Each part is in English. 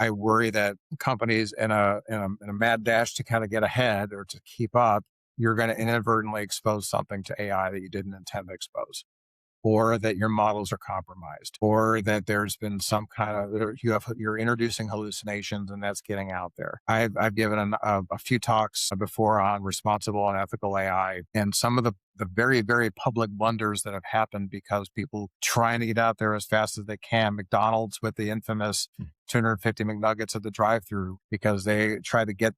I worry that companies in a mad dash to kind of get ahead or to keep up, you're going to inadvertently expose something to AI that you didn't intend to expose, or that your models are compromised, or that there's been some kind of you're introducing hallucinations and that's getting out there. I've given a few talks before on responsible and ethical AI, and some of the very, very public blunders that have happened because people trying to get out there as fast as they can. McDonald's with the infamous 250 McNuggets at the drive-through because they try to get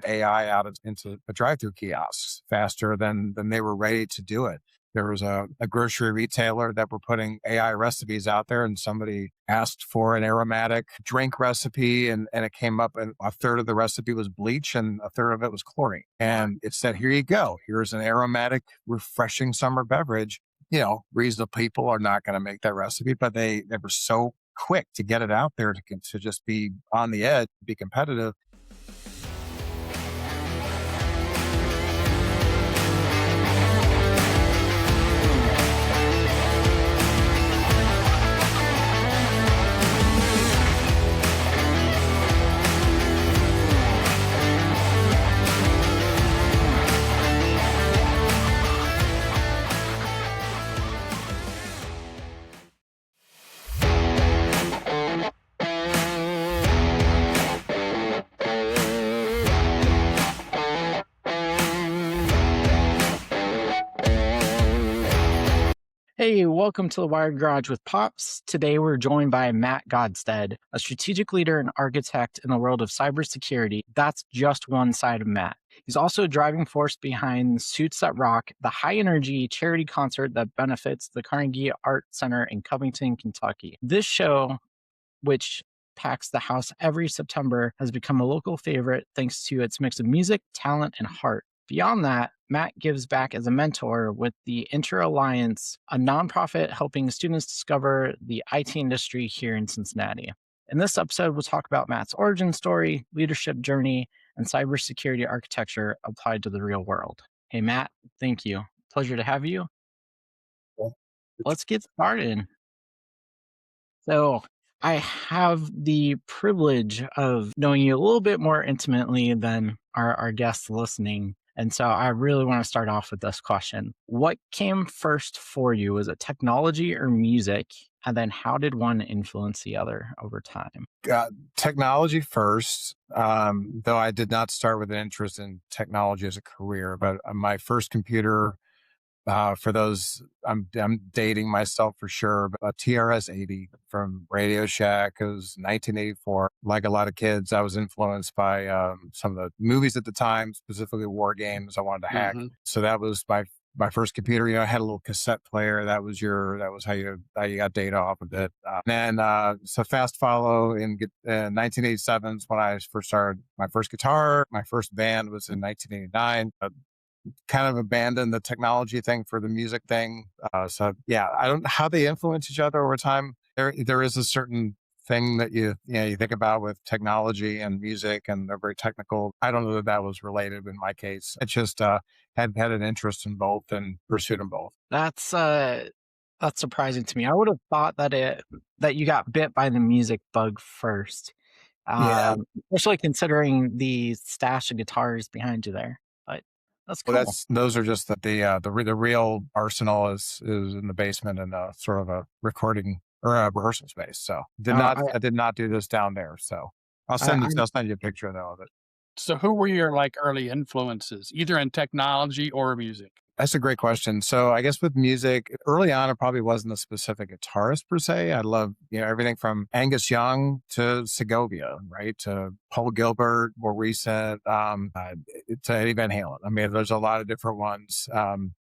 AI into the drive-through kiosks faster than they were ready to do it. There was a grocery retailer that were putting AI recipes out there, and somebody asked for an aromatic drink recipe, and it came up, and a third of the recipe was bleach and a third of it was chlorine. And it said, here you go. Here's an aromatic, refreshing summer beverage. Reasonable people are not going to make that recipe, but they were so quick to get it out there to just be on the edge, be competitive. Hey, welcome to the Wired Garage with Pops. Today we're joined by Matt Godsted, a strategic leader and architect in the world of cybersecurity. That's just one side of Matt. He's also a driving force behind Suits That Rock, the high-energy charity concert that benefits the Carnegie Art Center in Covington, Kentucky. This show, which packs the house every September, has become a local favorite thanks to its mix of music, talent, and heart. Beyond that, Matt gives back as a mentor with the Inter Alliance, a nonprofit helping students discover the IT industry here in Cincinnati. In this episode, we'll talk about Matt's origin story, leadership journey, and cybersecurity architecture applied to the real world. Hey, Matt, thank you. Pleasure to have you. Let's get started. So, I have the privilege of knowing you a little bit more intimately than our guests listening. And so I really want to start off with this question. What came first for you? Was it technology or music? And then how did one influence the other over time? Technology first, though I did not start with an interest in technology as a career, but my first computer, for those, I'm dating myself for sure, but a TRS-80 from Radio Shack. It was 1984. Like a lot of kids, I was influenced by some of the movies at the time, specifically war games I wanted to hack. So that was my first computer. I had a little cassette player. That was how you got data off of it. So fast follow in 1987 is when I first started my first guitar. My first band was in 1989. Kind of abandoned the technology thing for the music thing. I don't know how they influence each other over time. There is a certain thing that you think about with technology and music, and they're very technical. I don't know that was related in my case. It just had an interest in both and pursued them both. That's surprising to me. I would have thought that you got bit by the music bug first. Especially considering the stash of guitars behind you there. But that's cool. Well, those are just the real arsenal is in the basement in a sort of a recording or a rehearsal space. So I did not do this down there. So I'll send you a picture though of it. So who were your early influences, either in technology or music? That's a great question. So I guess with music, early on, it probably wasn't a specific guitarist per se. I love, everything from Angus Young to Segovia, right? To Paul Gilbert, more recent, to Eddie Van Halen. I mean, there's a lot of different ones.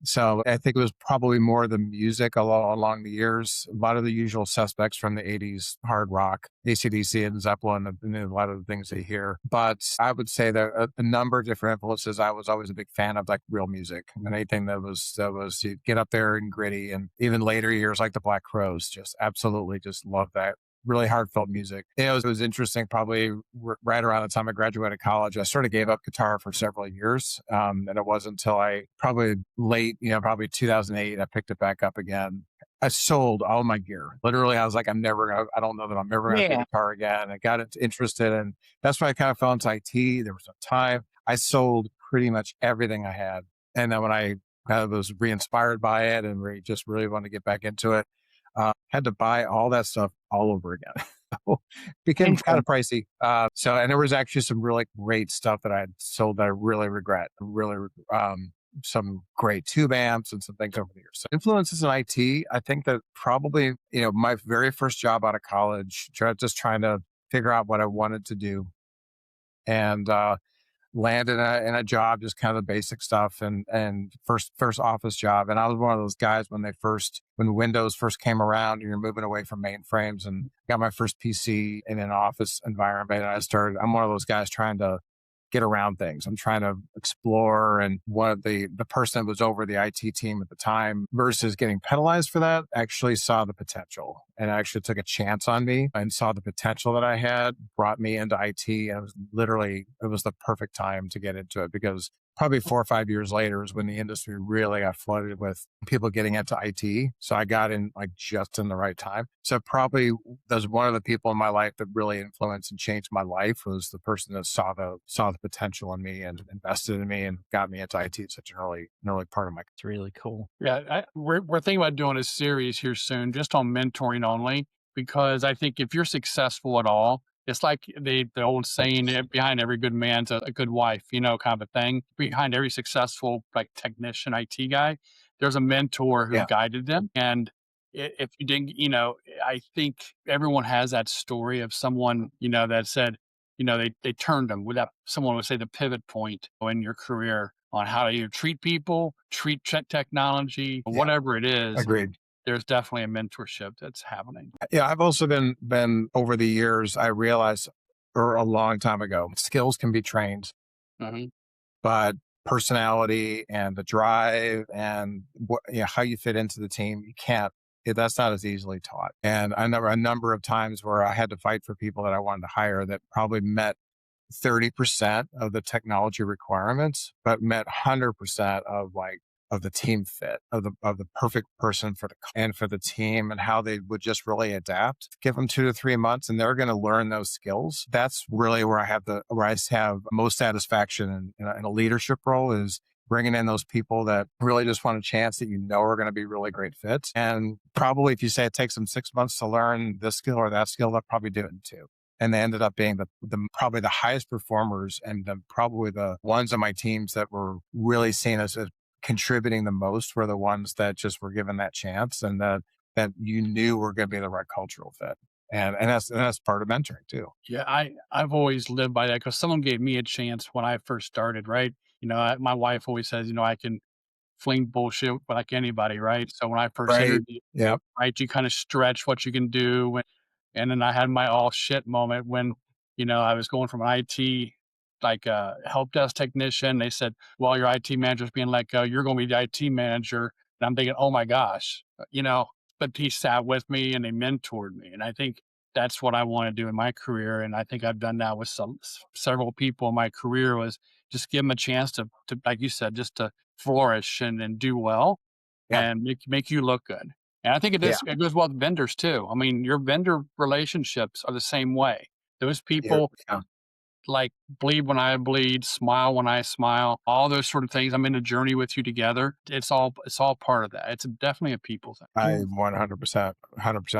So I think it was probably more the music along the years. A lot of the usual suspects from the 80s, hard rock, AC/DC and Zeppelin, and a lot of the things they hear. But I would say that a number of different influences. I was always a big fan of real music and anything that was you get up there and gritty, and even later years like the Black Crowes, just absolutely just love that. Really heartfelt music. It was interesting, probably right around the time I graduated college, I sort of gave up guitar for several years. And it wasn't until I probably late, probably 2008, I picked it back up again. I sold all my gear. Literally, I was like, I don't know that I'm never going to play Yeah. guitar again. I got interested, and that's why I kind of fell into IT. There was a time I sold pretty much everything I had. And then when I kind of was re-inspired by it and just really wanted to get back into it, had to buy all that stuff all over again. So it became kind of Interesting. pricey. And there was actually some really great stuff that I had sold that I really regret. Some great tube amps and some things over the years. So influences in IT, I think that probably, my very first job out of college, just trying to figure out what I wanted to do, and landed in a job, just kind of the basic stuff, and first office job. And I was one of those guys when Windows first came around and you're moving away from mainframes, and got my first PC in an office environment. And I'm one of those guys trying to get around things. I'm trying to explore. And one of the person that was over the IT team at the time, versus getting penalized for that, actually saw the potential and actually took a chance on me and saw the potential that I had, brought me into IT. And it was the perfect time to get into it, because probably 4 or 5 years later is when the industry really got flooded with people getting into IT. So I got in like just in the right time. So probably there's one of the people in my life that really influenced and changed my life, was the person that saw the potential in me and invested in me and got me into IT at such an early part of my. It's really cool. Yeah, we're thinking about doing a series here soon, just on mentoring only, because I think if you're successful at all, it's like the old saying, behind every good man's a good wife, kind of a thing. Behind every successful like technician, IT guy, there's a mentor who Yeah, guided them. And if you didn't, I think everyone has that story of someone, that said, they turned them, without someone would say the pivot point in your career on how you treat people, treat technology, yeah, whatever it is. agreed. There's definitely a mentorship that's happening. Yeah, I've also been over the years, I realized, or a long time ago, skills can be trained, Mhm. but personality and the drive and how you fit into the team, you can't. That's not as easily taught. And I know a number of times where I had to fight for people that I wanted to hire that probably met 30% of the technology requirements, but met 100% of the team fit, of the perfect person and for the team, and how they would just really adapt. Give them 2 to 3 months and they're going to learn those skills. That's really where I have most satisfaction in a leadership role, is bringing in those people that really just want a chance, that are going to be really great fits. And probably if you say it takes them 6 months to learn this skill or that skill, they'll probably do it in two. And they ended up being the probably the highest performers, and probably the ones on my teams that were really seen as contributing the most, were the ones that just were given that chance, and that you knew were going to be the right cultural fit. And that's part of mentoring too. Yeah, I've always lived by that because someone gave me a chance when I first started, right? My wife always says, I can fling bullshit like anybody, right? So when I first Right. interviewed, Yep. right, you kind of stretch what you can do. And then I had my all shit moment when, I was going from an IT, like a help desk technician. They said, well, your IT manager's being let go. You're going to be the IT manager. And I'm thinking, oh my gosh, but he sat with me and they mentored me. And I think that's what I want to do in my career. And I think I've done that with several people in my career, was just give them a chance to, like you said, just to flourish and do well Yep. and make you look good. And I think Yeah. it goes well with vendors too. I mean, your vendor relationships are the same way. Those Yeah. people Yeah. like bleed when I bleed, smile when I smile, all those sort of things. I'm in a journey with you together. It's all part of that. It's definitely a people thing. I Mm. 100%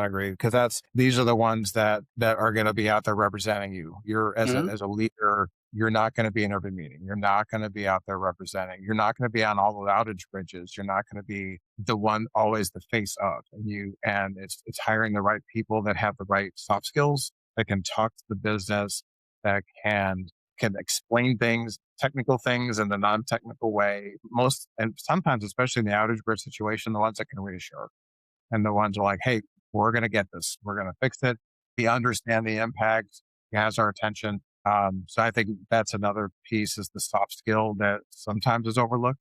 agree, because these are the ones that are going to be out there representing you. You're Mhm. as a leader, you're not going to be in every meeting. You're not going to be out there representing. You're not going to be on all the outage bridges. You're not going to be the one always the face of. And it's hiring the right people that have the right soft skills, that can talk to the business, that can explain things, technical things, in the non-technical way. And sometimes, especially in the outage grid situation, the ones that can reassure, and the ones are like, "Hey, we're going to get this. We're going to fix it. We understand the impact. It has our attention." So I think that's another piece, is the soft skill that sometimes is overlooked.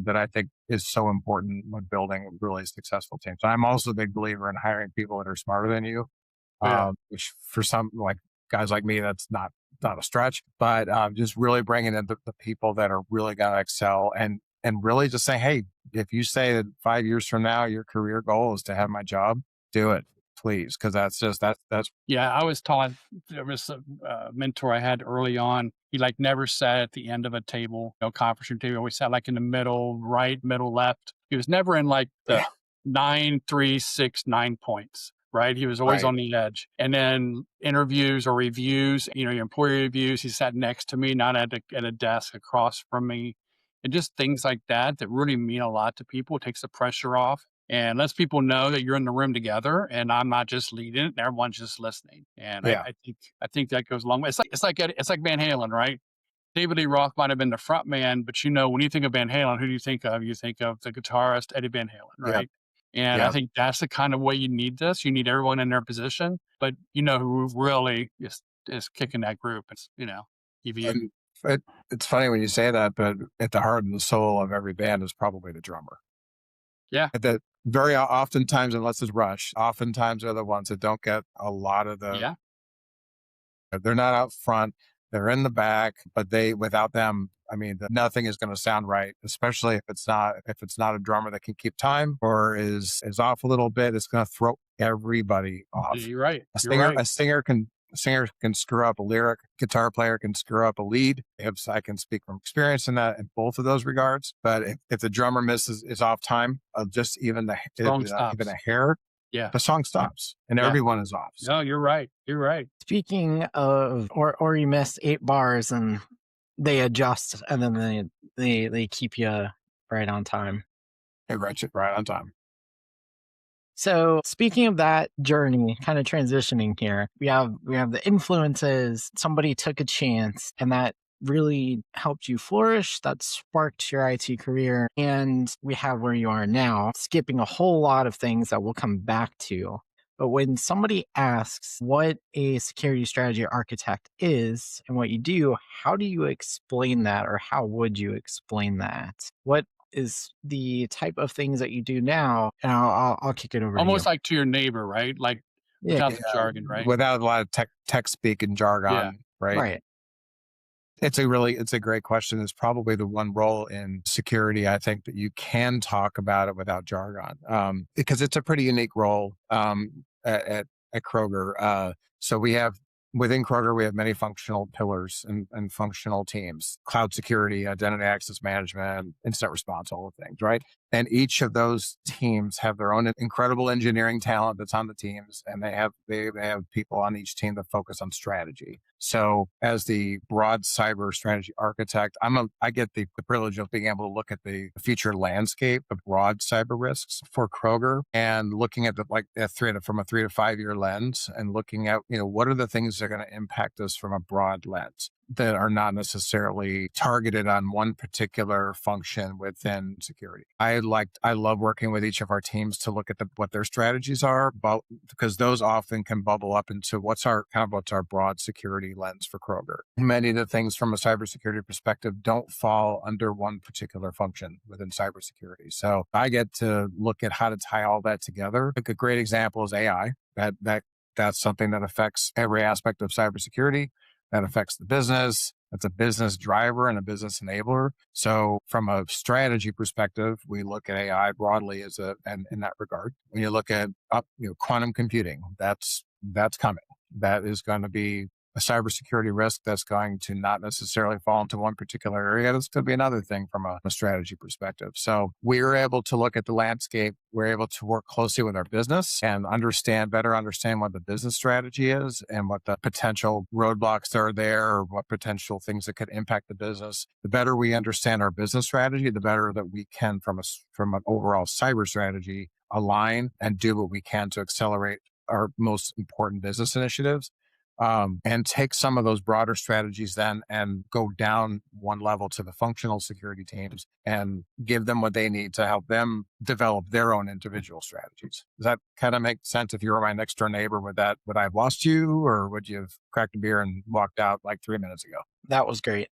That I think is so important when building really successful teams. I'm also a big believer in hiring people that are smarter than you, Yeah. which for some like guys like me, that's not a stretch, but just really bringing in the people that are really going to excel. And and really just say, hey, if you say that 5 years from now your career goal is to have my job, do it, please, because that's Yeah, I was taught, there was a mentor I had early on. He like never sat at the end of a table, conference room table. He always sat like in the middle, right, middle, left. He was never in like the 9, 3, 6, 9 points, right? He was always right. on the edge. And then interviews or reviews, your employee reviews, he sat next to me, not at a desk across from me. And just things like that that really mean a lot to people. It takes the pressure off and lets people know that you're in the room together and I'm not just leading it and everyone's just listening. And Yeah, I think that goes a long way. It's like Van Halen, right? David Lee Roth might have been the front man, but when you think of Van Halen, who do you think of? You think of the guitarist Eddie Van Halen, yeah, right? And I yeah. think that's the kind of way you need this. You need everyone in their position, but who really is kicking that group. It's EVU. And it's funny when you say that, but at the heart and the soul of every band is probably the drummer. Yeah, That very oftentimes, unless it's Rush, oftentimes are the ones that don't get a lot of the. yeah, They're not out front. They're in the back, but without them, I mean, nothing is going to sound right. Especially if it's not a drummer that can keep time or is off a little bit. It's going to throw everybody off. you're right. A You're singer, right. a singer can. A singer can screw up a lyric. Guitar player can screw up a lead. If I can speak from experience in that, in both of those regards. But if the drummer is off time of just Song even stops. a hair, Yeah, the song stops and yeah. everyone is off. No, you're right. You're right. Speaking of, or you miss 8 bars and they adjust and then they keep you right on time. Hey, Ratchet, right on time. So speaking of that journey, kind of transitioning here, we have the influences. Somebody took a chance, and that really helped you flourish. That sparked your IT career, and we have where you are now. Skipping a whole lot of things that we'll come back to. But when somebody asks what a security strategy architect is and what you do, how do you explain that, or how would you explain that? What is the type of things that you do now? And I'll kick it over to you. Almost like to your neighbor, right? Like Yeah, without Yeah, the jargon, right? without a lot of tech speak and Yeah. jargon, right? right. It's a great question. It's probably the one role in security I think that you can talk about it without jargon, because it's a pretty unique role at Kroger. So within Kroger we have many functional pillars and functional teams: cloud security, identity access management, incident response, all the things, right? And each of those teams have their own incredible engineering talent that's on the teams, and they have people on each team that focus on strategy. So, as the broad cyber strategy architect, I get the privilege of being able to look at the future landscape of broad cyber risks for Kroger and looking at from a 3 to 5 year lens, and looking at what are the things that are going to impact us from a broad lens that are not necessarily targeted on one particular function within security. I love working with each of our teams to look at what their strategies are, but because those often can bubble up into what's our broad security lens for Kroger. Many of the things from a cybersecurity perspective don't fall under one particular function within cybersecurity. So I get to look at how to tie all that together. Like a great example is AI. That's something that affects every aspect of cybersecurity. That affects the business. That's a business driver and a business enabler. So from a strategy perspective, we look at AI broadly and in that regard. When you look at quantum computing, that's coming. That is going to be a cybersecurity risk that's going to not necessarily fall into one particular area. That's going to be another thing from a strategy perspective. So we're able to look at the landscape. We're able to work closely with our business and better understand what the business strategy is and what the potential roadblocks are there, or what potential things that could impact the business. The better we understand our business strategy, the better that we can, from an overall cyber strategy, align and do what we can to accelerate our most important business initiatives. And take some of those broader strategies then and go down one level to the functional security teams and give them what they need to help them develop their own individual strategies. Does that kind of make sense? If you were my next door neighbor, would I have lost you, or would you have cracked a beer and walked out like 3 minutes ago? That was great.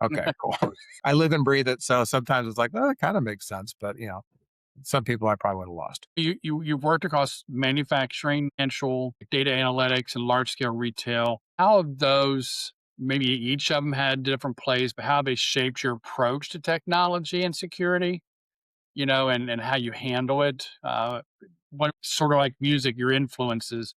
Okay, cool. I live and breathe it. So sometimes it's like, oh, it kind of makes sense. But, some people I probably would have lost. You've worked across manufacturing, financial, data analytics, and large scale retail. How have those maybe each of them had different plays, but how they shaped your approach to technology and security, and how you handle it. What sort of like music, your influences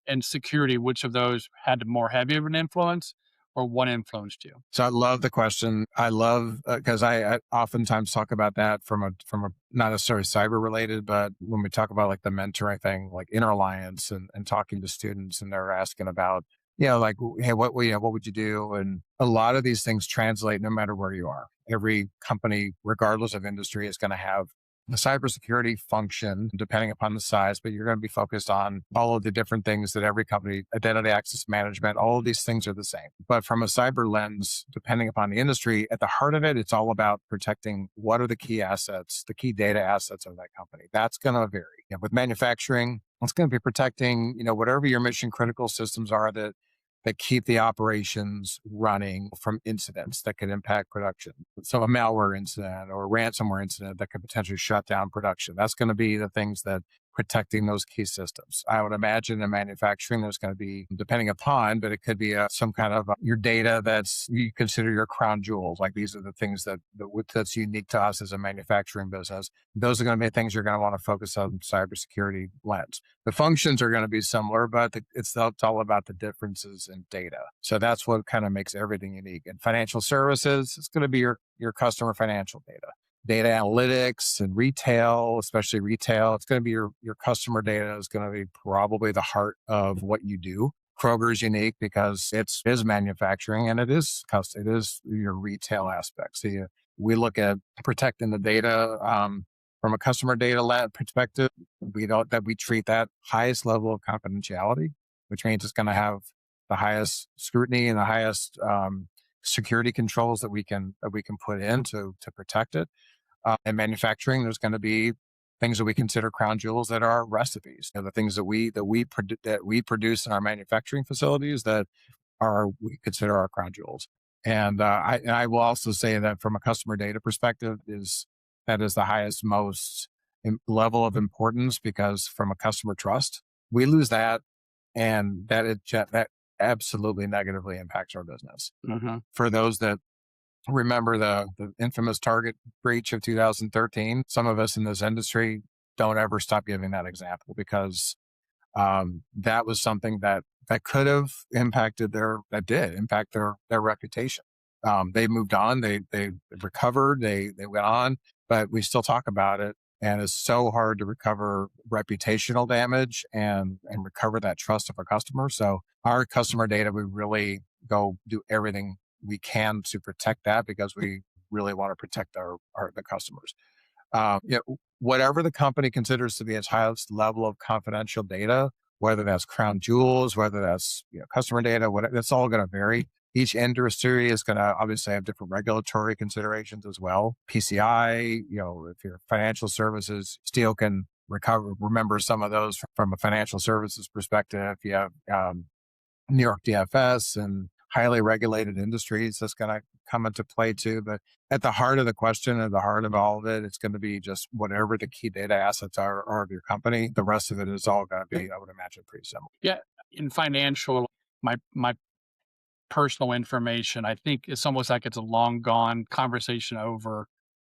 and security, which of those had more heavy of an influence or what influenced you? So I love the question. I love because I oftentimes talk about that from a not necessarily cyber related, but when we talk about like the mentoring thing, like Inner Alliance and talking to students and they're asking about, like, hey, what would you do? And a lot of these things translate no matter where you are. Every company, regardless of industry, is going to have the cybersecurity function, depending upon the size, but you're going to be focused on all of the different things that every company, identity access management, all of these things are the same. But from a cyber lens, depending upon the industry, at the heart of it, it's all about protecting what are the key assets, the key data assets of that company. That's going to vary. With manufacturing, it's going to be protecting, whatever your mission critical systems are that keep the operations running from incidents that could impact production. So a malware incident or a ransomware incident that could potentially shut down production. That's going to be the things that protecting those key systems. I would imagine in manufacturing, there's going to be, depending upon, but it could be some kind of your data that's you consider your crown jewels. Like these are the things that's unique to us as a manufacturing business. Those are going to be things you're going to want to focus on cybersecurity lens. The functions are going to be similar, but it's all about the differences in data. So that's what kind of makes everything unique. In financial services, it's going to be your customer financial data analytics and retail, especially retail. It's going to be your customer data is going to be probably the heart of what you do. Kroger is unique because it is manufacturing and it is your retail aspect. So we look at protecting the data from a customer data lab perspective. We treat that highest level of confidentiality, which means it's going to have the highest scrutiny and the highest security controls that we can put in to protect it. In manufacturing, there's going to be things that we consider crown jewels that are recipes. The things that we produce in our manufacturing facilities that we consider our crown jewels. And I will also say that from a customer data perspective, that is the highest, most level of importance because from a customer trust, we lose that, and that absolutely negatively impacts our business. Mm-hmm. For those that remember the infamous Target breach of 2013. Some of us in this industry don't ever stop giving that example because that was something that could have that did impact their reputation. They moved on, they recovered, they went on, but we still talk about it. And it's so hard to recover reputational damage and recover that trust of a customer. So our customer data, we really go do everything we can to protect that because we really want to protect the customers. Whatever the company considers to be its highest level of confidential data, whether that's crown jewels, whether that's customer data, whatever, that's all going to vary. Each industry is going to obviously have different regulatory considerations as well. PCI, if you're financial services, Steele can remember some of those from a financial services perspective. You have New York DFS and highly regulated industries that's going to come into play too. But at the heart of the question, at the heart of all of it, it's going to be just whatever the key data assets are of your company. The rest of it is all going to be, I would imagine, pretty similar. Yeah. In financial, my personal information, I think it's almost like it's a long gone conversation over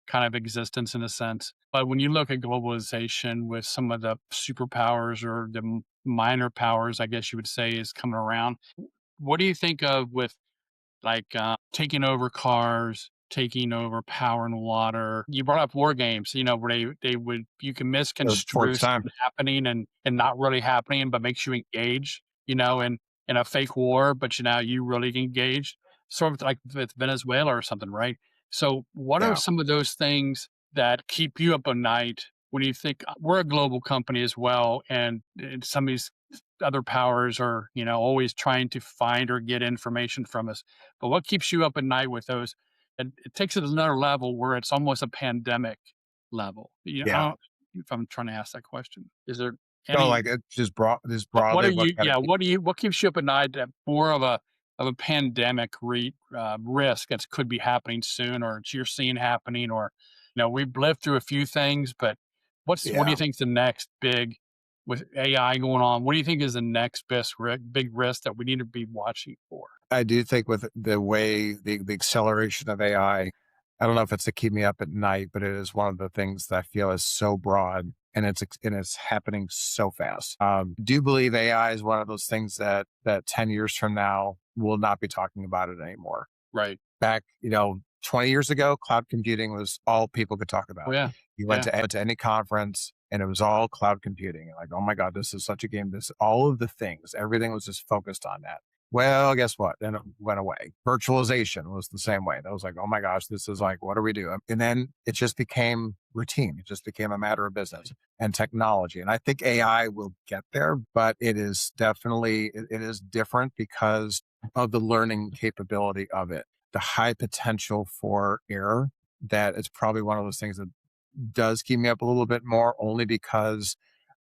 kind of existence in a sense. But when you look at globalization with some of the superpowers or the minor powers, I guess you would say, is coming around, what do you think of with like taking over cars, taking over power and water? You brought up war games, where you can The fourth misconstrue time. something happening and not really happening, but makes you engage, in a fake war, but you really engaged, sort of like with Venezuela or something, right? So, what are Yeah. some of those things that keep you up at night when you think we're a global company as well, and some of these other powers are, always trying to find or get information from us. But what keeps you up at night with those? And it takes it to another level where it's almost a pandemic level. I Yeah. don't if I'm trying to ask that question. Is there No, any like it just what broadly, are what you kind of what keeps you up at night that more of a pandemic risk that could be happening soon or you're seeing happening or we've lived through a few things, but what do yeah. you think's the next big with AI going on, what do you think is the next big risk that we need to be watching for? I do think with the way the acceleration of AI, I don't know if it's to keep me up at night, but it is one of the things that I feel is so broad and it's happening so fast. Do believe AI is one of those things that 10 years from now we'll not be talking about it anymore. Right. Back, 20 years ago, cloud computing was all people could talk Oh about. yeah. You went Yeah. to any conference and it was all cloud computing. Like, oh my God, this is such a game. This, all of the things, everything was just focused on that. Well, guess what? Then it went away. Virtualization was the same way. That was like, oh my gosh, this is like, what do we do? And then it just became routine. It just became a matter of business and technology. And I think AI will get there, but it is definitely, it is different because of the learning capability of it, the high potential for error. That it's probably one of those things that does keep me up a little bit more, only because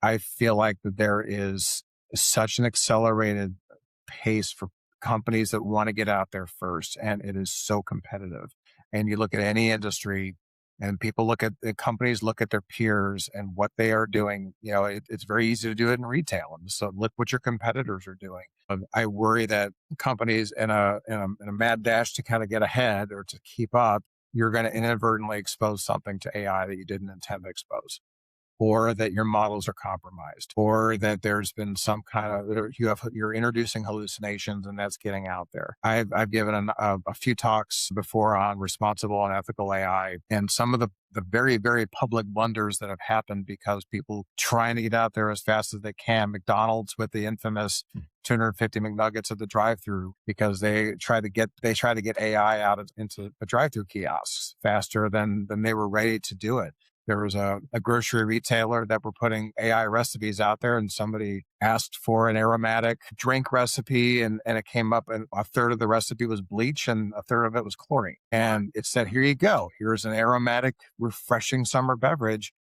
I feel like that there is such an accelerated pace for companies that want to get out there first. And it is so competitive. And you look at any industry and people look at the companies, look at their peers and what they are doing. It's very easy to do it in retail. And so look what your competitors are doing. I worry that companies in a mad dash to kind of get ahead or to keep up, you're going to inadvertently expose something to AI that you didn't intend to expose, or that your models are compromised, or that there's been some kind of you're introducing hallucinations and that's getting out there. I've given a few talks before on responsible and ethical AI, and some of the very, very public blunders that have happened because people trying to get out there as fast as they can. McDonald's with the infamous 250 McNuggets at the drive-through because they try to get AI into the drive-through kiosks faster than they were ready to do it. There was a grocery retailer that were putting AI recipes out there, and somebody asked for an aromatic drink recipe, and it came up, and a third of the recipe was bleach, and a third of it was chlorine. And it said, "Here you go. Here's an aromatic, refreshing summer beverage."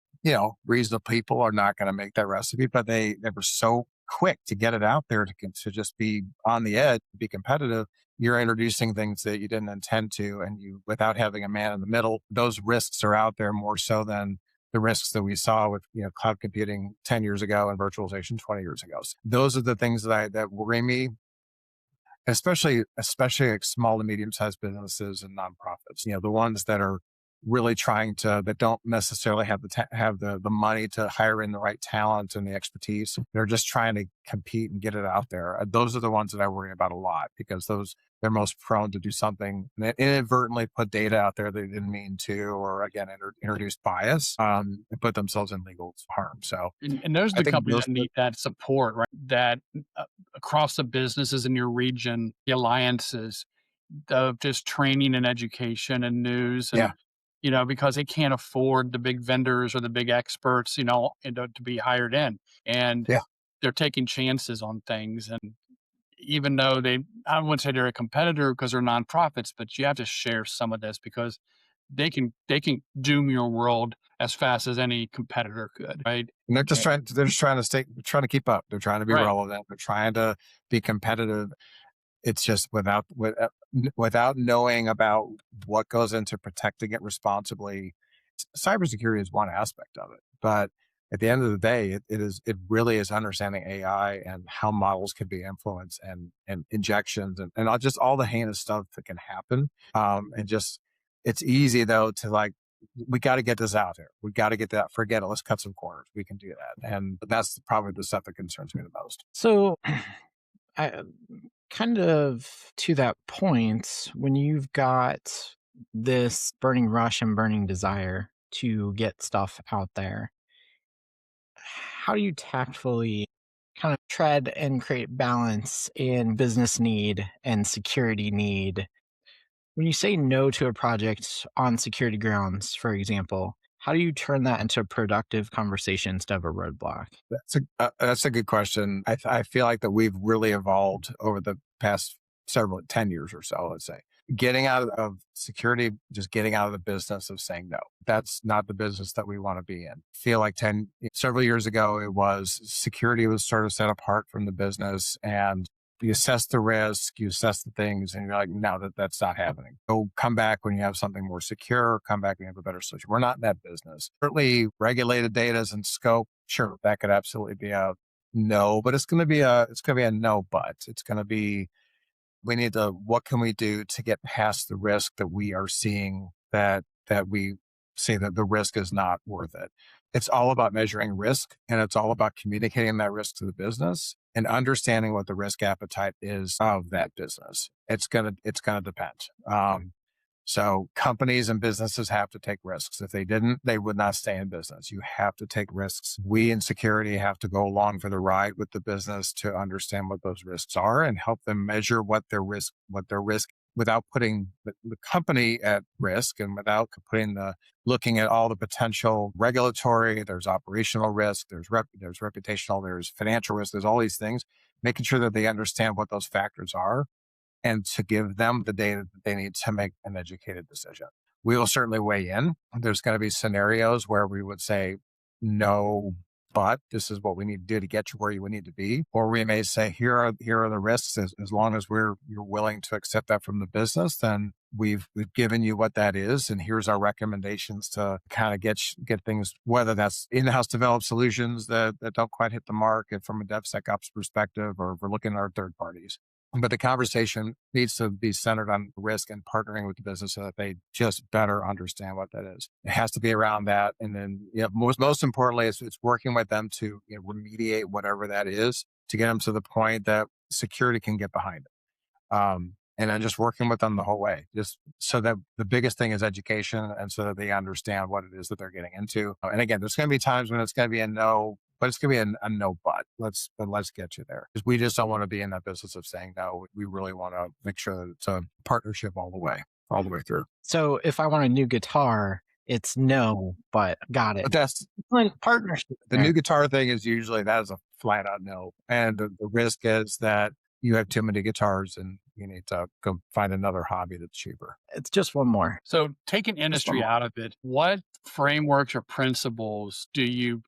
Reasonable people are not going to make that recipe, but they were so quick to get it out there to just be on the edge, be competitive. You're introducing things that you didn't intend to, and you, without having a man in the middle, those risks are out there more so than the risks that we saw with cloud computing 10 years ago and virtualization 20 years ago. So those are the things that worry me, especially like small to medium sized businesses and nonprofits. The ones that are really that don't necessarily have the money to hire in the right talent and the expertise. They're just trying to compete and get it out there. Those are the ones that I worry about a lot, because they're most prone to do something and inadvertently put data out there they didn't mean to, or again, introduce bias, and put themselves in legal harm. So And those are I the think companies those, that need that support, right? That across the businesses in your region, the alliances of just training and education and news and yeah, because they can't afford the big vendors or the big experts, and to be hired in. And yeah. they're taking chances on things. And even though I wouldn't say they're a competitor because they're nonprofits, but you have to share some of this because they can doom your world as fast as any competitor could, right? And Eh, they're just trying to keep up. They're trying to be Right. relevant. They're trying to be competitive. It's just without knowing about what goes into protecting it responsibly. Cybersecurity is one aspect of it, but at the end of the day, it really is understanding AI and how models can be influenced, and injections, and just all the heinous stuff that can happen. And just it's easy though to like, we got to get this out there. We got to get that. Forget it. Let's cut some corners. We can do that, and that's probably the stuff that concerns me the most. So, I kind of to that point, when you've got this burning rush and burning desire to get stuff out there, how do you tactfully kind of tread and create balance in business need and security need? When you say no to a project on security grounds, for example, how do you turn that into a productive conversation instead of a roadblock? That's a good question. I feel like that we've really evolved over the past 10 years or so, let's say. Getting out of security, just getting out of the business of saying no. That's not the business that we want to be in. Feel like several years ago, it was security was sort of set apart from the business, and you assess the risk, you assess the things, and you're like, no, that's not happening. Go come back when you have something more secure, come back when you have a better solution. We're not in that business. Certainly regulated data is in scope. Sure, that could absolutely be a no, but it's going to be a no, but it's going to be, we need to, what can we do to get past the risk that we are seeing, that we see that the risk is not worth it. It's all about measuring risk, and it's all about communicating that risk to the business and understanding what the risk appetite is of that business. It's gonna depend. So companies and businesses have to take risks. If they didn't, they would not stay in business. You have to take risks. We in security have to go along for the ride with the business to understand what those risks are and help them measure what their risk without putting the company at risk, and without putting looking at all the potential regulatory, there's operational risk, there's reputational, there's financial risk, there's all these things, making sure that they understand what those factors are and to give them the data that they need to make an educated decision. We will certainly weigh in. There's going to be scenarios where we would say, no, but this is what we need to do to get you where you would need to be. Or we may say, here are the risks. As long as you're willing to accept that from the business, then we've given you what that is, and here's our recommendations to kind of get things, whether that's in-house developed solutions that don't quite hit the mark from a DevSecOps perspective, or if we're looking at our third parties. But the conversation needs to be centered on risk and partnering with the business so that they just better understand what that is. It has to be around that. And then, most importantly, it's working with them to remediate whatever that is, to get them to the point that security can get behind it. And then just working with them the whole way, just so that the biggest thing is education, and so that they understand what it is that they're getting into. And again, there's going to be times when it's going to be a no, but it's going to be a no, let's get you there, because we just don't want to be in that business of saying no. We really want to make sure that it's a partnership all the way through. So if I want a new guitar, it's no, but got it. But that's Like partnership. the new guitar thing is usually, that is a flat out no. And the risk is that you have too many guitars and you need to go find another hobby that's cheaper. It's just one more. So taking industry out of it, what frameworks or principles do you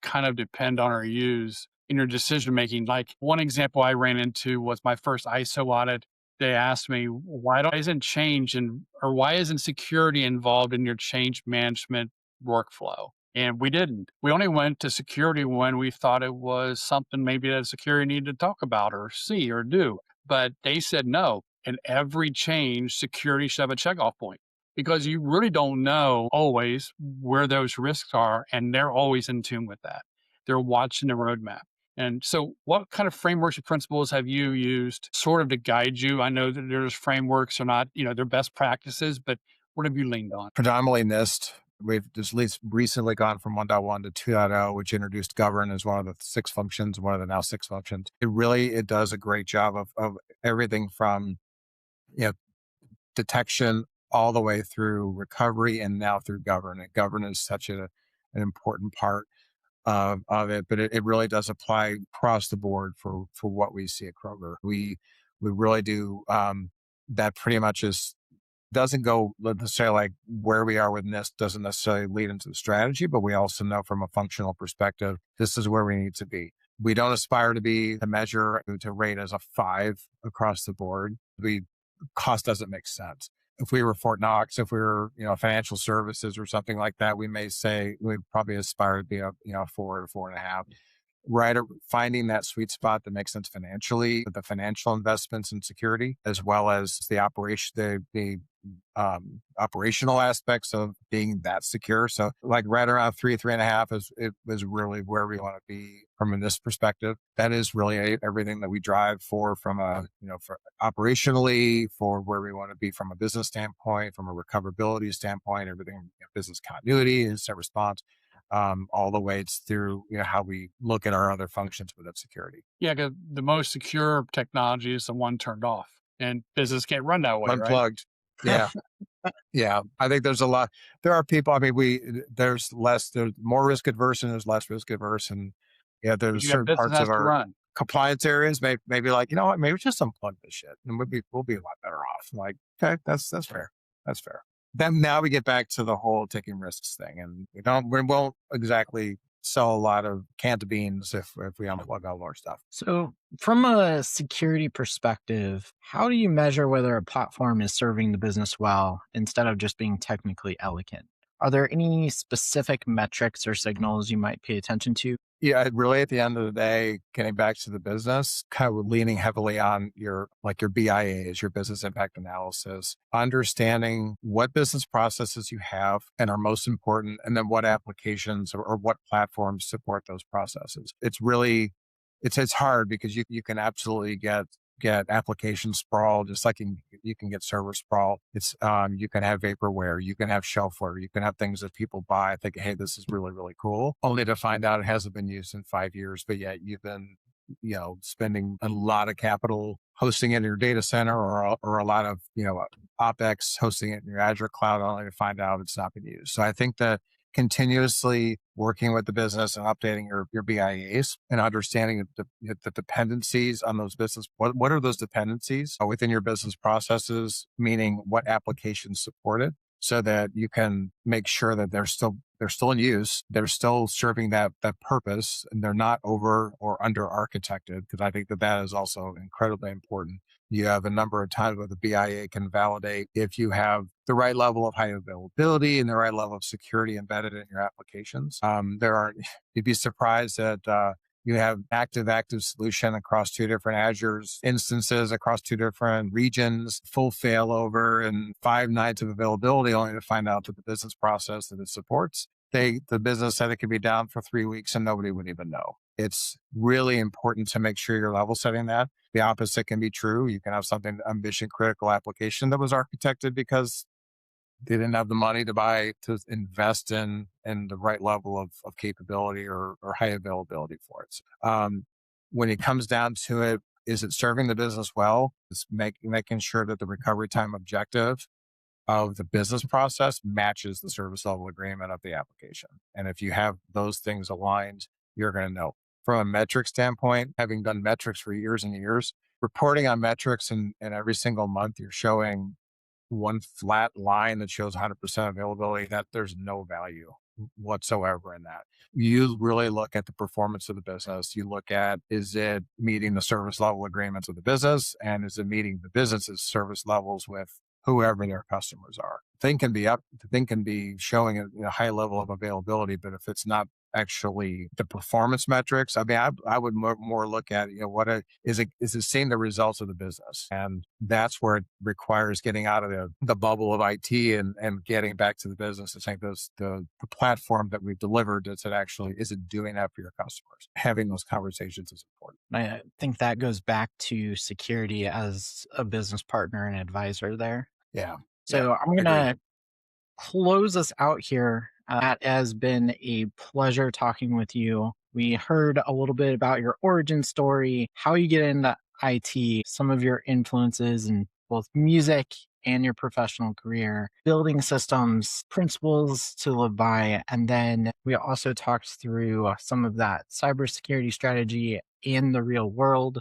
kind of depend on or use in your decision making? Like, one example I ran into was my first ISO audit. They asked me, isn't change or why isn't security involved in your change management workflow? And we didn't. We only went to security when we thought it was something maybe that security needed to talk about or see or do. But they said no. And every change, security should have a checkoff point, because you really don't know always where those risks are. And they're always in tune with that. They're watching the roadmap. And so what kind of frameworks or principles have you used sort of to guide you? I know that there's frameworks are not, they're best practices, but what have you leaned on? Predominantly NIST. We've just least recently gone from 1.1 to 2.0, which introduced govern as one of the 6 functions, one of the now 6 functions. It does a great job of everything from detection all the way through recovery, and now through govern. And govern is such an important part of it, but it really does apply across the board for what we see at Kroger. We really do, that pretty much doesn't go necessarily, like where we are with NIST doesn't necessarily lead into the strategy, but we also know from a functional perspective, this is where we need to be. We don't aspire to measure, to rate as a 5 across the board. Cost doesn't make sense. If we were Fort Knox, if we were, financial services or something like that, we may say we'd probably aspire to be a 4 to 4.5. Right, finding that sweet spot that makes sense financially, the financial investments in security, as well as the operational aspects of being that secure. So, like right around 3.5 is really where we want to be from this perspective. That is really everything that we drive for for operationally, for where we want to be from a business standpoint, from a recoverability standpoint, everything, business continuity, incident response. All the way through how we look at our other functions within security. Yeah, because the most secure technology is the one turned off, and business can't run that way, Unplugged. Right? Yeah. Yeah. I think there are people, there's more risk adverse and there's less risk adverse. And there's certain parts of our compliance areas, maybe like, you know what, maybe just unplug this shit and we'll be a lot better off. Like, okay, that's fair. That's fair. Then now we get back to the whole taking risks thing, and we won't exactly sell a lot of canned beans if we unplug all our stuff. So from a security perspective, how do you measure whether a platform is serving the business well instead of just being technically elegant? Are there any specific metrics or signals you might pay attention to? Yeah, really at the end of the day, getting back to the business, kind of leaning heavily on your BIAs, your business impact analysis, understanding what business processes you have and are most important, and then what applications or what platforms support those processes. It's hard because you can absolutely get application sprawl, just like you can get server sprawl. You can have vaporware, you can have shelfware, you can have things that people buy thinking, hey, this is really, really cool, only to find out it hasn't been used in 5 years, but yet you've been, spending a lot of capital hosting it in your data center or a lot of, OpEx hosting it in your Azure cloud only to find out it's not been used. So I think that continuously working with the business and updating your BIAs and understanding the dependencies on those business. What are those dependencies within your business processes, meaning what applications support it, so that you can make sure that they're still in use, they're still serving that purpose, and they're not over or under architected, because I think that is also incredibly important. You have a number of times where the BIA can validate if you have the right level of high availability and the right level of security embedded in your applications. You'd be surprised that you have active solution across two different Azure's instances, across two different regions, full failover and 5 nights of availability, only to find out that the business process that it supports, the business said it could be down for 3 weeks and nobody would even know. It's really important to make sure you're level setting that. The opposite can be true. You can have something, a mission critical application that was architected because they didn't have the money to invest in the right level of capability or high availability for it. When it comes down to it, is it serving the business well? It's making sure that the recovery time objective of the business process matches the service level agreement of the application. And if you have those things aligned, you're going to know. From a metric standpoint, having done metrics for years and years, reporting on metrics and every single month you're showing one flat line that shows 100% availability, that there's no value whatsoever in that. You really look at the performance of the business. You look at, is it meeting the service level agreements of the business, and is it meeting the business's service levels with whoever their customers are. The thing can be showing a high level of availability, but if it's not actually the performance metrics, I mean, I would more look at, is it seeing the results of the business? And that's where it requires getting out of the bubble of IT and getting back to the business and saying the platform that we've delivered, is it doing that for your customers? Having those conversations is important. I think that goes back to security as a business partner and advisor there. Yeah. Yeah. So I'm going Agree. to close us out here. It has been a pleasure talking with you. We heard a little bit about your origin story, how you get into IT, some of your influences in both music and your professional career, building systems, principles to live by. And then we also talked through some of that cybersecurity strategy in the real world.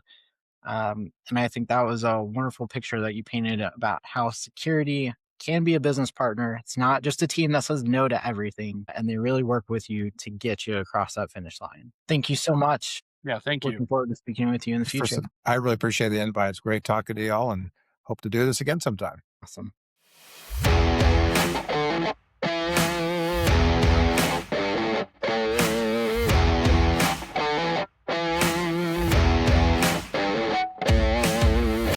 And I think that was a wonderful picture that you painted about how security can be a business partner. It's not just a team that says no to everything, and they really work with you to get you across that finish line. Thank you so much. Yeah, thank you. Looking forward to speaking with you in the future. I really appreciate the invite. It's great talking to y'all and hope to do this again sometime. Awesome.